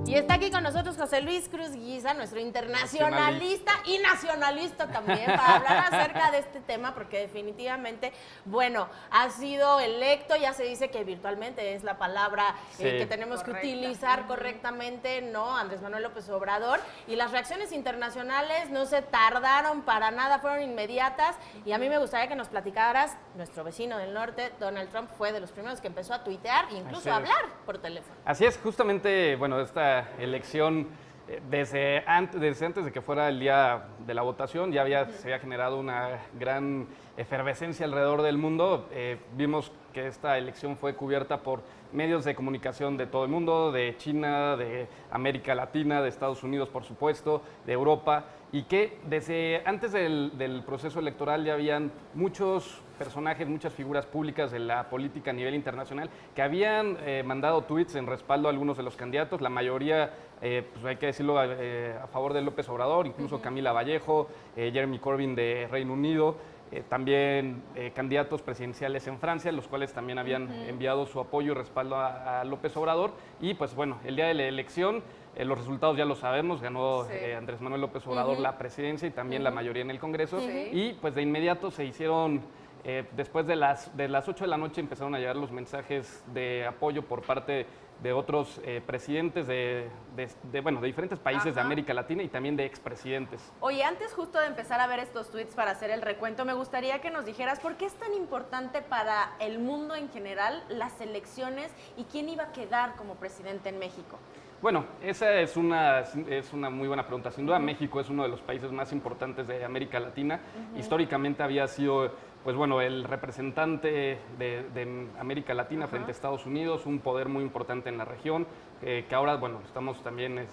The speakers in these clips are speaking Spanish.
Y está aquí con nosotros José Luis Cruz Guiza, nuestro internacionalista y nacionalista también, para hablar acerca de este tema, porque definitivamente, bueno, ha sido electo, ya se dice que virtualmente es la palabra que tenemos que utilizar correctamente, ¿no? Andrés Manuel López Obrador, y las reacciones internacionales no se tardaron para nada, fueron inmediatas, y a mí me gustaría que nos platicaras, nuestro vecino del norte, Donald Trump, fue de los primeros que empezó a tuitear e incluso a hablar por teléfono. Así es, justamente, bueno, esta elección, desde antes de que fuera el día de la votación, ya se había generado una gran efervescencia alrededor del mundo. Vimos que esta elección fue cubierta por medios de comunicación de todo el mundo, de China, de América Latina, de Estados Unidos, por supuesto, de Europa, y que desde antes del proceso electoral ya habían muchos personajes, muchas figuras públicas de la política a nivel internacional que habían mandado tweets en respaldo a algunos de los candidatos, la mayoría, pues hay que decirlo, a favor de López Obrador, incluso Camila Vallejo, Jeremy Corbyn de Reino Unido, también candidatos presidenciales en Francia, los cuales también habían enviado su apoyo y respaldo a López Obrador. Y pues bueno, el día de la elección, los resultados ya lo sabemos, ganó Andrés Manuel López Obrador la presidencia y también la mayoría en el Congreso. Y pues de inmediato se hicieron, después de las 8 de la noche empezaron a llegar los mensajes de apoyo por parte de otros presidentes de diferentes países de América Latina y también de expresidentes. Oye, antes justo de empezar a ver estos tweets para hacer el recuento, me gustaría que nos dijeras por qué es tan importante para el mundo en general las elecciones y quién iba a quedar como presidente en México. Bueno, esa es una muy buena pregunta. Sin duda, México es uno de los países más importantes de América Latina. Históricamente había sido, pues bueno, el representante de América Latina frente a Estados Unidos, un poder muy importante en la región, que ahora, bueno, estamos también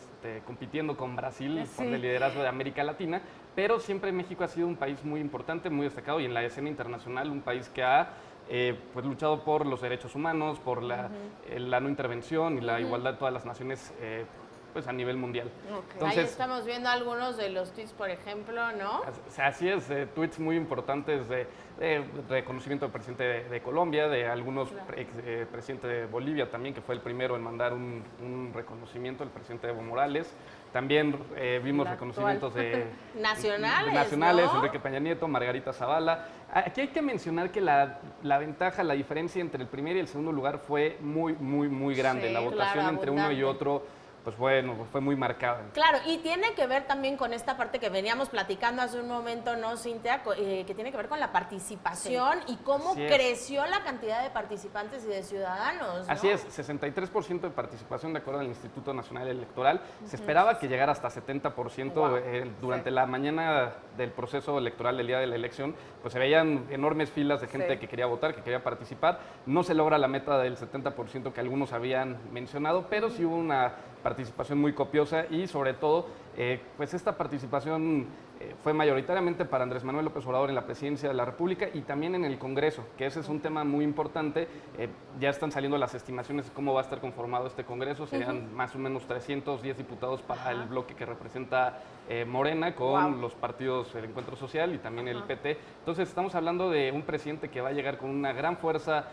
compitiendo con Brasil por el liderazgo de América Latina, pero siempre México ha sido un país muy importante, muy destacado y en la escena internacional un país que ha pues luchado por los derechos humanos, por la no intervención y la igualdad de todas las naciones pues a nivel mundial. Entonces, ahí estamos viendo algunos de los tweets, por ejemplo, ¿no? Así es, tweets muy importantes de reconocimiento del presidente de Colombia, de algunos presidente de Bolivia también, que fue el primero en mandar un reconocimiento, el presidente Evo Morales. También vimos reconocimientos nacionales, ¿no? Enrique Peña Nieto, Margarita Zavala. Aquí hay que mencionar que la ventaja, la diferencia entre el primer y el segundo lugar fue muy grande. La votación entre uno y otro, pues bueno, fue muy marcada. Claro, y tiene que ver también con esta parte que veníamos platicando hace un momento, ¿no, Cintia? Que tiene que ver con la participación y cómo creció la cantidad de participantes y de ciudadanos, ¿no? Así es, 63% de participación de acuerdo al Instituto Nacional Electoral. Se esperaba que llegara hasta 70% durante la mañana del proceso electoral del día de la elección, pues se veían enormes filas de gente que quería votar, que quería participar. No se logra la meta del 70% que algunos habían mencionado, pero sí hubo una participación muy copiosa y sobre todo, pues esta participación fue mayoritariamente para Andrés Manuel López Obrador en la presidencia de la República y también en el Congreso, que ese es un tema muy importante. Ya están saliendo las estimaciones de cómo va a estar conformado este Congreso, serían más o menos 310 diputados para el bloque que representa Morena con los partidos del Encuentro Social y también el PT. Entonces estamos hablando de un presidente que va a llegar con una gran fuerza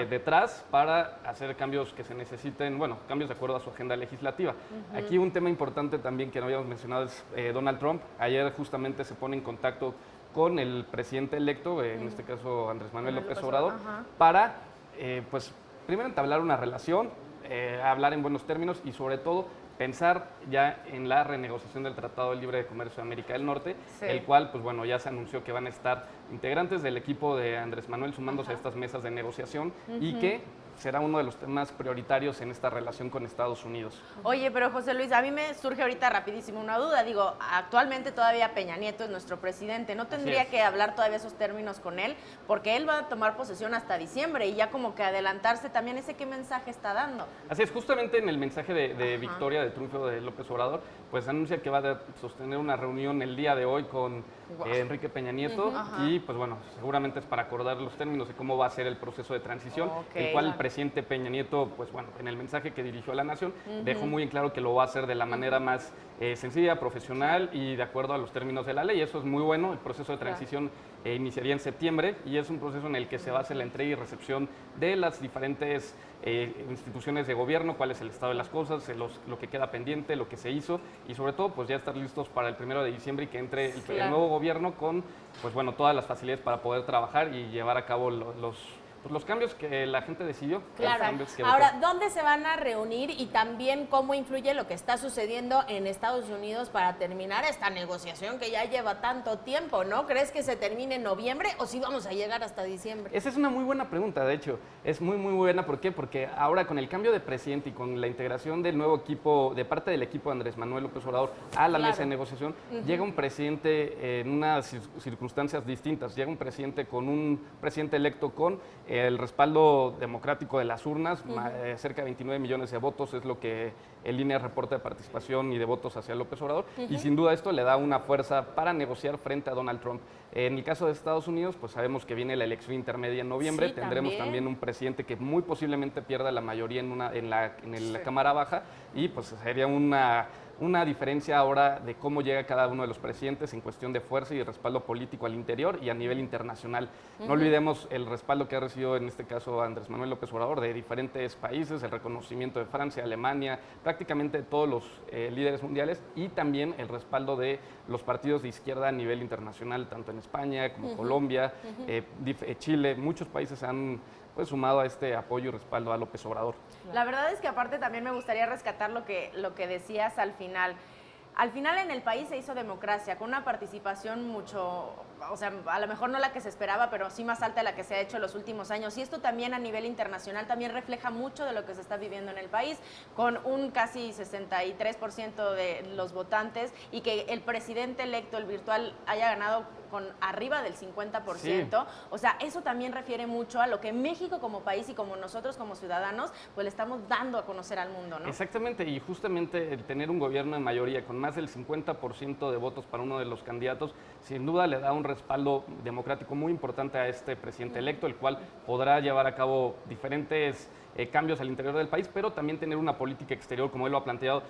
detrás para hacer cambios que se necesiten, bueno, cambios de acuerdo a su agenda legislativa. Aquí un tema importante también que no habíamos mencionado es Donald Trump. Ayer justamente se pone en contacto con el presidente electo, en este caso Andrés Manuel López Obrador, para, pues, primero entablar una relación, hablar en buenos términos y sobre todo pensar ya en la renegociación del Tratado de Libre de Comercio de América del Norte, el cual, pues bueno, ya se anunció que van a estar integrantes del equipo de Andrés Manuel sumándose a estas mesas de negociación y que será uno de los temas prioritarios en esta relación con Estados Unidos. Oye, pero José Luis, a mí me surge ahorita rapidísimo una duda. Digo, actualmente todavía Peña Nieto es nuestro presidente. ¿No tendría que hablar todavía esos términos con él? Porque él va a tomar posesión hasta diciembre y ya como que adelantarse también, ¿ese qué mensaje está dando? Así es, justamente en el mensaje de victoria, de triunfo de López Obrador, pues anuncia que va a sostener una reunión el día de hoy con Enrique Peña Nieto, y pues bueno, seguramente es para acordar los términos de cómo va a ser el proceso de transición, el cual el presidente Peña Nieto, pues bueno, en el mensaje que dirigió a la nación, dejó muy en claro que lo va a hacer de la manera más sencilla, profesional y de acuerdo a los términos de la ley. Eso es muy bueno. El proceso de transición iniciaría en septiembre y es un proceso en el que se va a hacer la entrega y recepción de las diferentes instituciones de gobierno, cuál es el estado de las cosas, lo que queda pendiente, lo que se hizo y sobre todo pues ya estar listos para el 1 de diciembre y que entre el nuevo gobierno con pues bueno todas las facilidades para poder trabajar y llevar a cabo los cambios que la gente decidió. Claro. Ahora, ¿dónde se van a reunir y también cómo influye lo que está sucediendo en Estados Unidos para terminar esta negociación que ya lleva tanto tiempo, ¿no? ¿Crees que se termine en noviembre o si vamos a llegar hasta diciembre? Esa es una muy buena pregunta, de hecho. Es muy, muy buena. ¿Por qué? Porque ahora con el cambio de presidente y con la integración del nuevo equipo, de parte del equipo de Andrés Manuel López Obrador a la mesa de negociación, llega un presidente en unas circunstancias distintas. Llega un presidente con un presidente electo con el respaldo democrático de las urnas, cerca de 29 millones de votos es lo que el INE reporta de participación y de votos hacia López Obrador, y sin duda esto le da una fuerza para negociar frente a Donald Trump. En el caso de Estados Unidos, pues sabemos que viene la elección intermedia en noviembre, tendremos también un presidente que muy posiblemente pierda la mayoría en la Cámara Baja, y pues sería una diferencia ahora de cómo llega cada uno de los presidentes en cuestión de fuerza y respaldo político al interior y a nivel internacional. No olvidemos el respaldo que ha recibido en este caso Andrés Manuel López Obrador de diferentes países, el reconocimiento de Francia, Alemania, prácticamente de todos los líderes mundiales y también el respaldo de los partidos de izquierda a nivel internacional, tanto en España como Colombia, Chile, muchos países han pues sumado a este apoyo y respaldo a López Obrador. La verdad es que aparte también me gustaría rescatar lo que decías al final. Al final en el país se hizo democracia, con una participación mucho, o sea, a lo mejor no la que se esperaba, pero sí más alta de la que se ha hecho en los últimos años. Y esto también a nivel internacional también refleja mucho de lo que se está viviendo en el país, con un casi 63% de los votantes y que el presidente electo, el virtual, haya ganado con arriba del 50%. Sí. O sea, eso también refiere mucho a lo que México como país y como nosotros como ciudadanos, pues le estamos dando a conocer al mundo, ¿no? Exactamente, y justamente el tener un gobierno de mayoría con más del 50% de votos para uno de los candidatos, sin duda le da un respaldo democrático muy importante a este presidente electo, el cual podrá llevar a cabo diferentes cambios al interior del país, pero también tener una política exterior, como él lo ha planteado,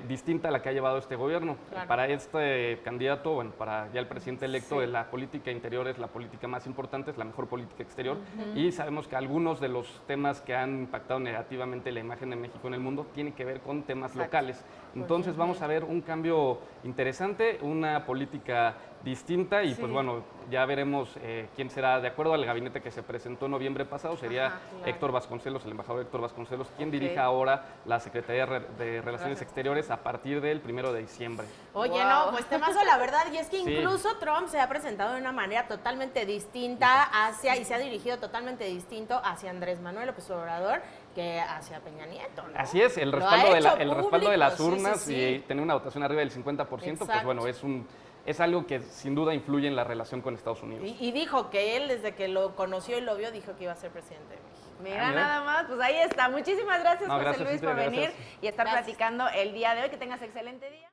distinta a la que ha llevado este gobierno. Claro. Para este candidato, bueno, para ya el presidente electo, la política interior es la política más importante, es la mejor política exterior, y sabemos que algunos de los temas que han impactado negativamente la imagen de México en el mundo tienen que ver con temas locales. Entonces vamos a ver un cambio interesante, una política distinta y pues bueno, ya veremos quién será, de acuerdo al gabinete que se presentó en noviembre pasado, sería Héctor Vasconcelos, el embajador Héctor Vasconcelos, quien dirija ahora la Secretaría de Relaciones Exteriores a partir del 1 de diciembre. Oye, no, pues temazo la verdad, y es que incluso Trump se ha presentado de una manera totalmente distinta y se ha dirigido totalmente distinto hacia Andrés Manuel López Obrador que hacia Peña Nieto, ¿no? Así es, el respaldo de las urnas y tener una votación arriba del 50%, pues bueno, es algo que sin duda influye en la relación con Estados Unidos. Y dijo que él, desde que lo conoció y lo vio, dijo que iba a ser presidente de México. Mira, nada más, pues ahí está. Muchísimas gracias, José Luis, por venir y estar platicando el día de hoy. Que tengas excelente día.